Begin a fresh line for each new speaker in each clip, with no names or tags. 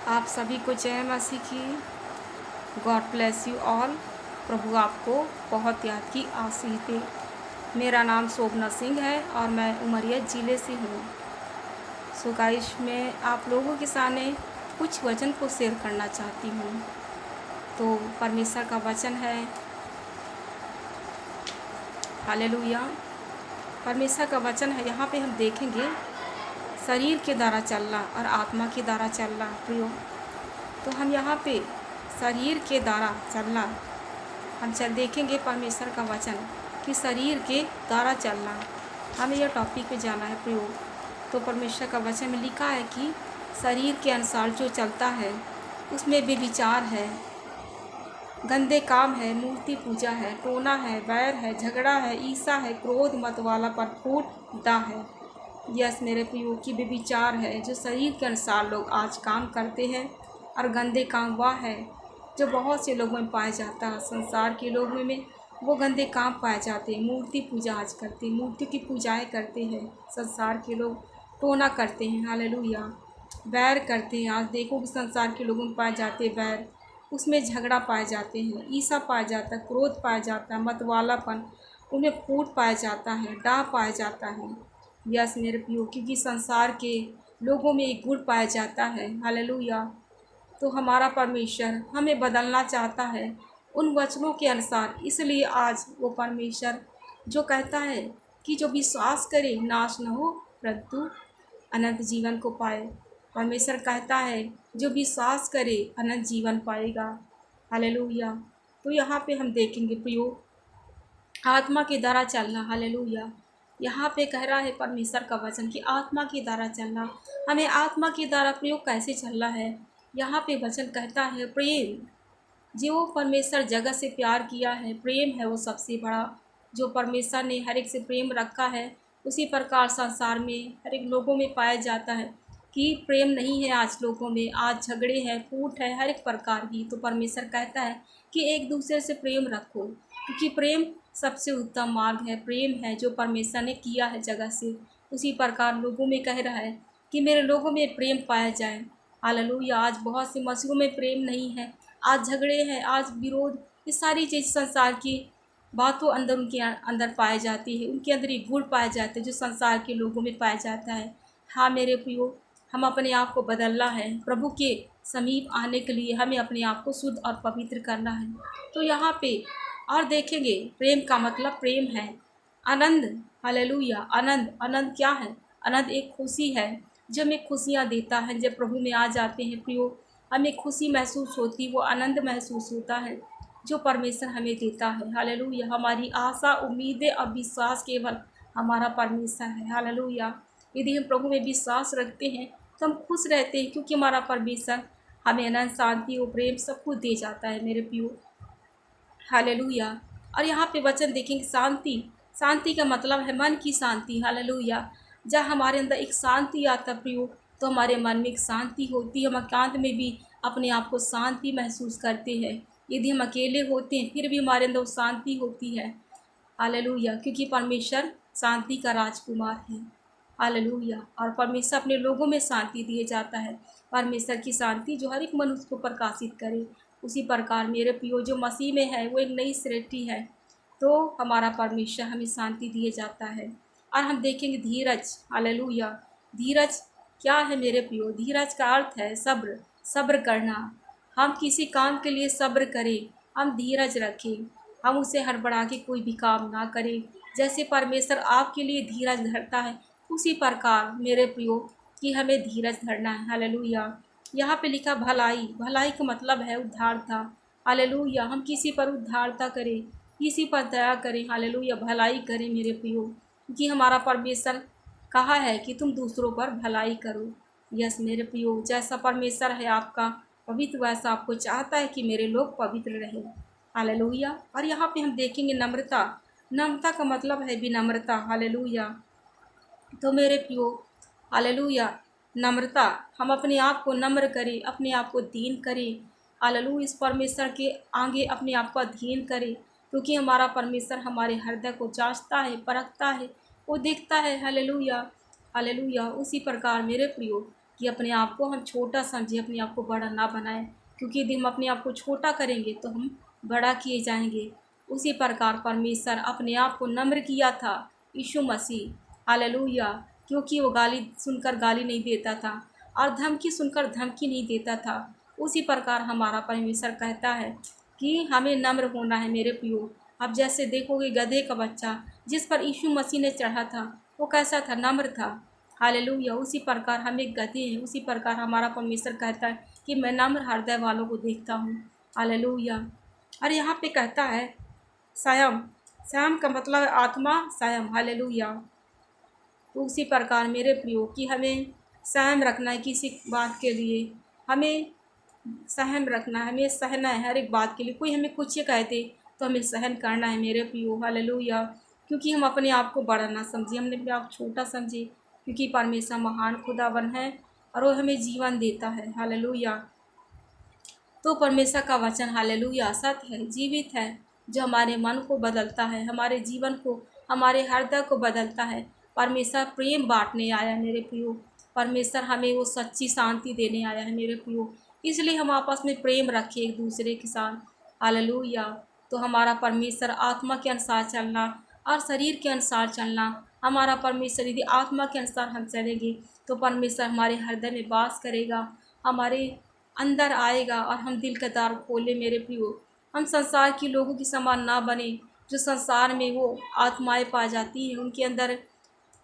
आप सभी को जय मसीह की। God bless you all. प्रभु आपको बहुत याद की आशीष दे। मेरा नाम शोभना सिंह है और मैं उमरिया ज़िले से हूँ। सो गाइस, मैं आप लोगों के सामने कुछ वचन को शेयर करना चाहती हूँ। तो परमेश्वर का वचन है, हालेलुया। परमेश्वर का वचन है, यहाँ पे हम देखेंगे शरीर के द्वारा चलना और आत्मा के द्वारा चलना। प्रियो, तो हम यहाँ पे शरीर के द्वारा चलना हम देखेंगे परमेश्वर का वचन कि शरीर के द्वारा चलना, हमें यह टॉपिक पे जाना है। प्रियो, तो परमेश्वर का वचन में लिखा है कि शरीर के अनुसार जो चलता है उसमें बेविचार है, गंदे काम है, मूर्ति पूजा है, टोना है, बैर है, झगड़ा है, ईर्ष्या है, क्रोध मत वाला पर फूटा है। यस मेरे प्रियो, की बेविचार है जो शरीर के अनुसार लोग आज काम करते हैं। और गंदे काम वह है जो बहुत से लोगों में पाया जाता है। संसार के लोगों में वो गंदे काम पाए जाते हैं। मूर्ति पूजा आज करते हैं, मूर्ति की पूजाएं करते हैं संसार के लोग। टोना करते हैं, हालेलुया। बैर करते हैं, आज देखो कि संसार के लोगों में पाए जाते हैं बैर, उसमें झगड़ा पाए जाते हैं, ईर्ष्या पाया जाता है, क्रोध पाया जाता है, मतवालापन, उन्हें फूट पाया जाता है, डाह पाया जाता है। यस मेरे प्रियो, क्योंकि संसार के लोगों में एक गुण पाया जाता है, हालेलुया। तो हमारा परमेश्वर हमें बदलना चाहता है उन वचनों के अनुसार। इसलिए आज वो परमेश्वर जो कहता है कि जो विश्वास करे नाश न हो परंतु अनंत जीवन को पाए। परमेश्वर कहता है जो विश्वास करे अनंत जीवन पाएगा, हालेलुया। तो यहाँ पे हम देखेंगे प्रियो, आत्मा के द्वारा चलना, हालेलुया। यहाँ पे कह रहा है परमेश्वर का वचन कि आत्मा के द्वारा चलना। हमें आत्मा के द्वारा प्रयोग कैसे चलना है? यहाँ पे वचन कहता है प्रेम। जो परमेश्वर जगत से प्यार किया है, प्रेम है वो सबसे बड़ा। जो परमेश्वर ने हर एक से प्रेम रखा है, उसी प्रकार संसार में हर एक लोगों में पाया जाता है कि प्रेम नहीं है। आज लोगों में आज झगड़े हैं, फूट है, हर एक प्रकार की। तो परमेश्वर कहता है कि एक दूसरे से प्रेम रखो, क्योंकि प्रेम सबसे उत्तम मार्ग है। प्रेम है जो परमेश्वर ने किया है जगत से, उसी प्रकार लोगों में कह रहा है कि मेरे लोगों में प्रेम पाया जाए, हालेलुया। आज बहुत सी मसीहों में प्रेम नहीं है, आज झगड़े हैं, आज विरोध, ये सारी चीज़ संसार की बातों अंदर उनके अंदर पाई जाती है। उनके अंदर एक गुण पाए जाते हैं जो संसार के लोगों में पाया जाता है। हाँ मेरे प्रियो, हम अपने आप को बदलना है। प्रभु के समीप आने के लिए हमें अपने आप को शुद्ध और पवित्र करना है। तो यहाँ पे और देखेंगे प्रेम का मतलब प्रेम है आनंद, हालेलुया। आनंद, आनंद क्या है? आनंद एक खुशी है जो हमें खुशियाँ देता है। जब प्रभु में आ जाते हैं प्रियो, हमें खुशी महसूस होती, वो आनंद महसूस होता है जो परमेश्वर हमें देता है, हालेलुया। हमारी आशा, उम्मीदें और विश्वास केवल हमारा परमेश्वर है, हालेलुया। यदि हम प्रभु में विश्वास रखते हैं तो हम खुश रहते हैं, क्योंकि हमारा परमेश्वर हमें अनंत शांति और प्रेम सब कुछ दे जाता है मेरे प्रियो, हालेलुया। और यहाँ पे वचन देखेंगे शांति। शांति का मतलब है मन की शांति, हालेलुया। जब हमारे अंदर एक शांति आता प्रियो, तो हमारे मन में एक शांति होती है। हम एकांत में भी अपने आप को शांति महसूस करते हैं। यदि हम अकेले होते हैं फिर भी हमारे अंदर शांति होती है, हालेलुया, क्योंकि परमेश्वर शांति का राजकुमार है, हालेलुया। और परमेश्वर अपने लोगों में शांति दिए जाता है। परमेश्वर की शांति जो हर एक मनुष्य को प्रकाशित करे। उसी प्रकार मेरे प्रियो, जो मसीह में है वो एक नई सृष्टि है, तो हमारा परमेश्वर हमें शांति दिए जाता है। और हम देखेंगे धीरज, हालेलुया। धीरज क्या है मेरे प्रियो? धीरज का अर्थ है सब्र, सब्र करना। हम किसी काम के लिए सब्र करें, हम धीरज रखें, हम उसे हड़बड़ा के कोई भी काम ना करें। जैसे परमेश्वर आपके लिए धीरज धरता है, उसी प्रकार मेरे प्रियो कि हमें धीरज धरना है, हालेलुया। यहाँ पे लिखा भलाई। भलाई का मतलब है उद्धारता, हालेलुया। हम किसी पर उद्धारता करें, किसी पर दया करें, हालेलुया, भलाई करें मेरे प्रियो, क्योंकि हमारा परमेश्वर कहा है कि तुम दूसरों पर भलाई करो। यस मेरे प्रियो, जैसा परमेश्वर है आपका पवित्र, वैसा आपको चाहता है कि मेरे लोग पवित्र रहें, हालेलुया। और यहाँ पे हम देखेंगे नम्रता। नम्रता का मतलब है विनम्रता, हालेलुया। तो मेरे प्रियो, हालेलुया, नम्रता, हम अपने आप को नम्र करें, अपने आप को दीन करें, हालेलुया। इस परमेश्वर के आगे अपने आप को अधीन करें, क्योंकि हमारा परमेश्वर हमारे हृदय को जांचता है, परखता है, वो देखता है, हालेलुया, हालेलुया। उसी प्रकार मेरे प्रियो, कि अपने आप को हम छोटा समझें, अपने आप को बड़ा ना बनाएं, क्योंकि यदि हम अपने आप को छोटा करेंगे तो हम बड़ा किए जाएंगे। उसी प्रकार परमेश्वर अपने आप को नम्र किया था यीशु मसीह, हालेलुया, क्योंकि वो गाली सुनकर गाली नहीं देता था और धमकी सुनकर धमकी नहीं देता था। उसी प्रकार हमारा परमेश्वर कहता है कि हमें नम्र होना है मेरे प्रियो। अब जैसे देखोगे गधे का बच्चा जिस पर यीशु मसीह ने चढ़ा था वो कैसा था, नम्र था, हालेलुया। उसी प्रकार हम एक गधे हैं, उसी प्रकार हमारा परमेश्वर कहता है कि मैं नम्र हृदय वालों को देखता हूँ, हालेलुया। और यहाँ पे कहता है स्वयं, स्वयं का मतलब है आत्मा, स्वयं, हालेलुया। तो उसी प्रकार मेरे प्रियो कि हमें सहम रखना है किसी बात के लिए, हमें सहम रखना है, हमें सहना है हर एक बात के लिए। कोई हमें कुछ कह दे तो हमें सहन करना है मेरे प्रियो, हालेलुया। क्योंकि हम अपने आप को बड़ा ना समझे, हमने अपने आप को छोटा समझे, क्योंकि परमेश्वर महान खुदावन है और वो हमें जीवन देता है, हालेलुया। तो परमेश्वर का वचन हालेलुया सत्य है, जीवित है, जो हमारे मन को बदलता है, हमारे जीवन को, हमारे हृदय को बदलता है। परमेश्वर प्रेम बांटने आया है मेरे प्रियो, परमेश्वर हमें वो सच्ची शांति देने आया है मेरे प्रियो। इसलिए हम आपस में प्रेम रखें एक दूसरे के साथ, हालेलुया। तो हमारा परमेश्वर आत्मा के अनुसार चलना और शरीर के अनुसार चलना, हमारा परमेश्वर यदि आत्मा के अनुसार हम चलेंगे तो परमेश्वर हमारे हृदय में वास करेगा, हमारे अंदर आएगा और हम दिल का द्वार खोले मेरे प्रियो। हम संसार के लोगों के समान ना बने, जो संसार में वो आत्माएं पा जाती हैं, उनके अंदर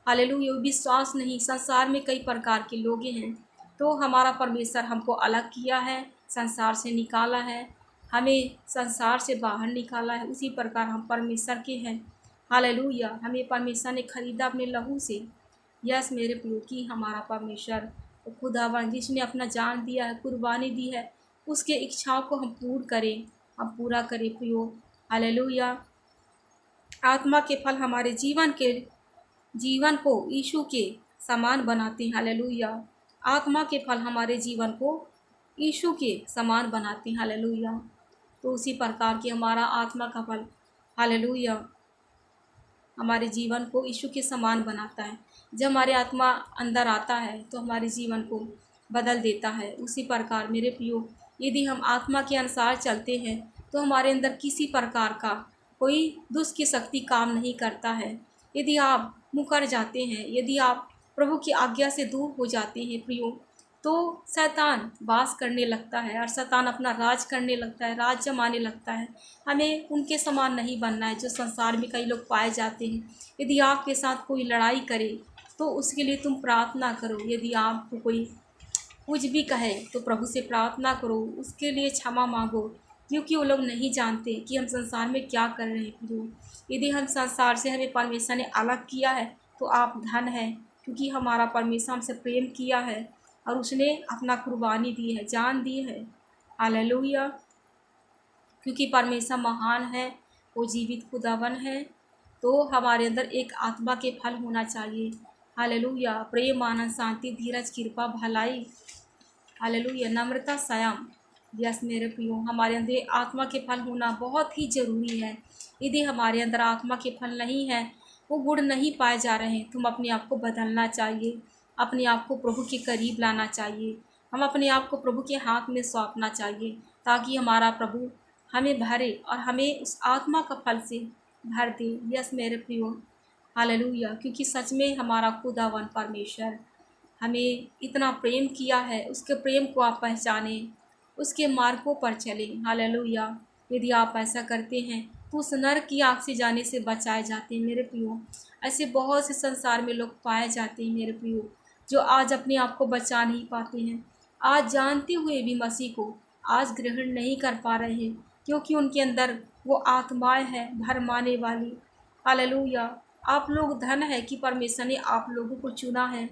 हालेलुया विश्वास नहीं। संसार में कई प्रकार के लोग हैं, तो हमारा परमेश्वर हमको अलग किया है, संसार से निकाला है, हमें संसार से बाहर निकाला है। उसी प्रकार हम परमेश्वर के हैं, हालेलुया। हमें परमेश्वर ने खरीदा अपने लहू से। यस मेरे प्रियो कि हमारा परमेश्वर वो खुदावन जिसने अपना जान दिया है, कुर्बानी दी है, उसके इच्छाओं को हम पूर्ण करें, हम पूरा करें प्रियो, हालेलुया। आत्मा के फल हमारे जीवन को यीशु के समान बनाते हैं, हालेलुया। आत्मा के फल हमारे जीवन को यीशु के समान बनाते हैं, हालेलुया। तो उसी प्रकार के हमारा आत्मा का फल, हालेलुया, हमारे जीवन को यीशु के समान बनाता है। जब हमारे आत्मा अंदर आता है तो हमारे जीवन को बदल देता है। उसी प्रकार मेरे प्रियो यदि हम आत्मा के अनुसार चलते हैं तो हमारे अंदर किसी प्रकार का कोई दुष्ट की शक्ति काम नहीं करता है। यदि आप मुकर जाते हैं, यदि आप प्रभु की आज्ञा से दूर हो जाते हैं प्रियो, तो शैतान वास करने लगता है और शैतान अपना राज करने लगता है, राज जमाने लगता है। हमें उनके समान नहीं बनना है जो संसार में कई लोग पाए जाते हैं। यदि आपके साथ कोई लड़ाई करे तो उसके लिए तुम प्रार्थना करो। यदि आपको कोई कुछ भी कहे तो प्रभु से प्रार्थना करो, उसके लिए क्षमा मांगो, क्योंकि वो लोग नहीं जानते कि हम संसार में क्या कर रहे हैं प्रभु। यदि हम संसार से हमें परमेश्वर ने अलग किया है तो आप धन है, क्योंकि हमारा परमेश्वर हमसे प्रेम किया है और उसने अपना कुर्बानी दी है, जान दी है, हालेलुया। क्योंकि परमेश्वर महान है, वो जीवित खुदावन है। तो हमारे अंदर एक आत्मा के फल होना चाहिए, हालेलुया। प्रेम, आनंद, शांति, धीरज, कृपा, भलाई, हालेलुया, नम्रता, संयम। यस मेरे प्रियो हमारे अंदर आत्मा के फल होना बहुत ही ज़रूरी है। यदि हमारे अंदर आत्मा के फल नहीं है, वो गुण नहीं पाए जा रहे हैं, तुम अपने आप को बदलना चाहिए, अपने आप को प्रभु के करीब लाना चाहिए, हम अपने आप को प्रभु के हाथ में सौंपना चाहिए, ताकि हमारा प्रभु हमें भरे और हमें उस आत्मा का फल से भर दे। यस मेरे प्रियो, हालेलुया। क्योंकि सच में हमारा खुदावन परमेश्वर हमें इतना प्रेम किया है, उसके प्रेम को आप पहचानें, उसके मार्गों पर चलें, हालेलुया। यदि आप ऐसा करते हैं तो उस नरक की आग से जाने से बचाए जाते हैं मेरे प्रियो। ऐसे बहुत से संसार में लोग पाए जाते हैं मेरे प्रियो, जो आज अपने आप को बचा नहीं पाते हैं, आज जानते हुए भी मसीह को आज ग्रहण नहीं कर पा रहे हैं, क्योंकि उनके अंदर वो आत्माएं हैं भरमाने वाली, हालेलुया। आप लोग धन है कि परमेश्वर ने आप लोगों को चुना है,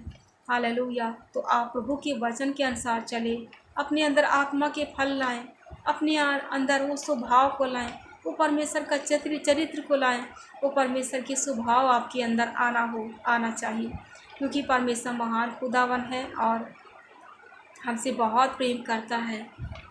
हालेलुया। तो आप प्रभु के वचन के अनुसार चले, अपने अंदर आत्मा के फल लाएं, अपने अंदर वो स्वभाव को लाएं, वो परमेश्वर का चरित्र को लाएं, वो परमेश्वर के स्वभाव आपके अंदर आना चाहिए, क्योंकि परमेश्वर महान खुदावन है और हमसे बहुत प्रेम करता है,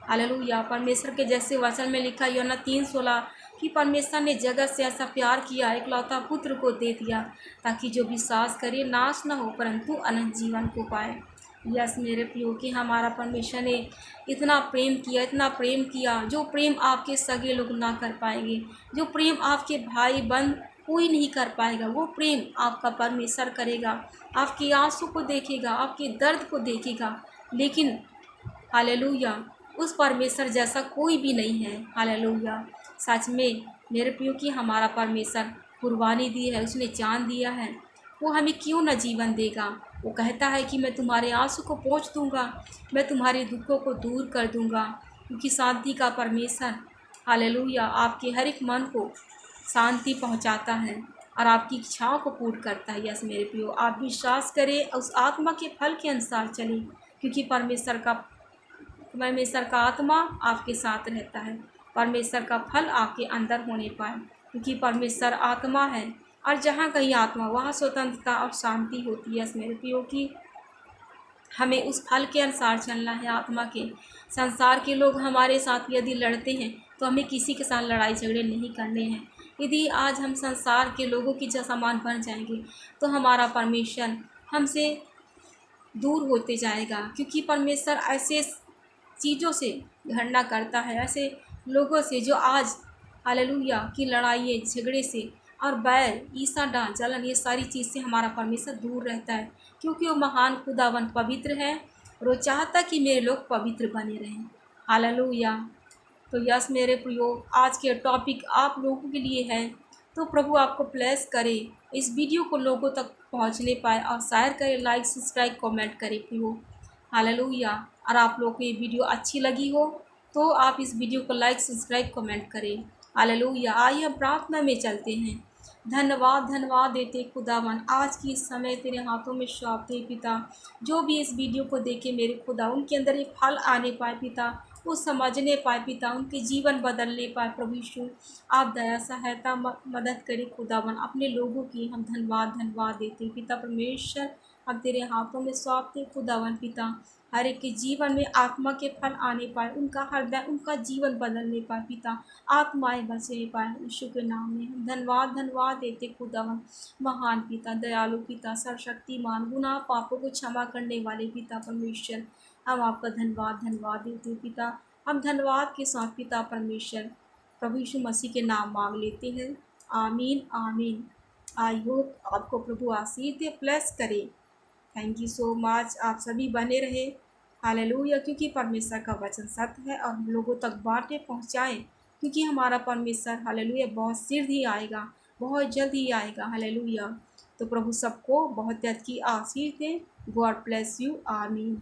हालेलुया। परमेश्वर के जैसे वचन में लिखा यूहन्ना 3:16 कि परमेश्वर ने जगत से ऐसा प्यार किया, इकलौता पुत्र को दे दिया, ताकि जो विश्वास करे नाश न हो परंतु अनंत जीवन को पाए। यस मेरे प्रियो कि हमारा परमेश्वर ने इतना प्रेम किया, इतना प्रेम किया, जो प्रेम आपके सगे लोग ना कर पाएंगे, जो प्रेम आपके भाई बहन कोई नहीं कर पाएगा, वो प्रेम आपका परमेश्वर करेगा। आपके आंसू को देखेगा, आपके दर्द को देखेगा। लेकिन हालेलुया, उस परमेश्वर जैसा कोई भी नहीं है। हालेलुया, सच में मेरे प्रियो कि हमारा परमेश्वर कुर्बानी दी है, उसने जान दिया है, वो हमें क्यों न जीवन देगा। वो कहता है कि मैं तुम्हारे आंसू को पोंछ दूंगा, मैं तुम्हारे दुखों को दूर कर दूंगा, क्योंकि शांति का परमेश्वर हालेलुया आपके हर एक मन को शांति पहुंचाता है और आपकी इच्छाओं को पूर्ण करता है। यस मेरे प्रियो, आप विश्वास करें, उस आत्मा के फल के अनुसार चलें, क्योंकि परमेश्वर का आत्मा आपके साथ रहता है। परमेश्वर का फल आपके अंदर होने पाए, क्योंकि परमेश्वर आत्मा है और जहाँ कहीं आत्मा वहाँ स्वतंत्रता और शांति होती है। मेरे प्रियो की हमें उस फल के अनुसार चलना है, आत्मा के। संसार के लोग हमारे साथ यदि लड़ते हैं तो हमें किसी के साथ लड़ाई झगड़े नहीं करने हैं। यदि आज हम संसार के लोगों की जैसा समान बन जाएंगे तो हमारा परमेश्वर हमसे दूर होते जाएगा, क्योंकि परमेश्वर ऐसे चीज़ों से घृणा करता है, ऐसे लोगों से जो आज हालेलुया की लड़ाई झगड़े से और बैर ईसा डांस जलन ये सारी चीज़ से हमारा परमेश्वर दूर रहता है, क्योंकि वो महान खुदावन पवित्र है और वो चाहता कि मेरे लोग पवित्र बने रहें। हालेलुया। तो यस मेरे प्रियो, आज के टॉपिक आप लोगों के लिए है, तो प्रभु आपको ब्लेस करे, इस वीडियो को लोगों तक पहुंचने पाए और शेयर करें, लाइक सब्सक्राइब कमेंट करें प्रियो। हालेलुया। और आप लोगों को ये वीडियो अच्छी लगी हो तो आप इस वीडियो को लाइक सब्सक्राइब कमेंट करें। हालेलुया। आइए हम प्रार्थना में चलते हैं। धन्यवाद धन्यवाद देते खुदावन, आज की इस समय तेरे हाथों में सौंपते पिता। जो भी इस वीडियो को देखे मेरे खुदा, उनके अंदर एक फल आने पाए पिता, वो समझने पाए पिता, उनके जीवन बदलने पाए। प्रभु यीशु आप दया सहायता मदद करें खुदावन, अपने लोगों की हम धन्यवाद देते पिता परमेश्वर। हम तेरे हाथों में सौंपते खुदावन पिता, हर एक के जीवन में आत्मा के फल आने पाए, उनका हृदय उनका जीवन बदलने पाए पिता, आत्माएं बचे पाए। यीशु के नाम में हम धन्यवाद देते खुदावन। महान पिता, दयालु पिता, सर्वशक्तिमान, गुनाह पापों को क्षमा करने वाले पिता परमेश्वर, हम आपका धन्यवाद देते पिता। हम धन्यवाद के साथ पिता परमेश्वर प्रभु यीशु मसीह के नाम मांग लेते हैं। आमीन आमीन। आई होप आपको प्रभु आशीष दे, ब्लेस करे। Thank you so much. आप सभी बने रहे। हालेलुया, क्योंकि परमेश्वर का वचन सत्य है और हम लोगों तक बातें पहुंचाएं, क्योंकि हमारा परमेश्वर हालेलुया बहुत शीघ्र ही आएगा, बहुत जल्द ही आएगा। हालेलुया। तो प्रभु सबको बहुत की आशीष दे। God bless you. आमीन।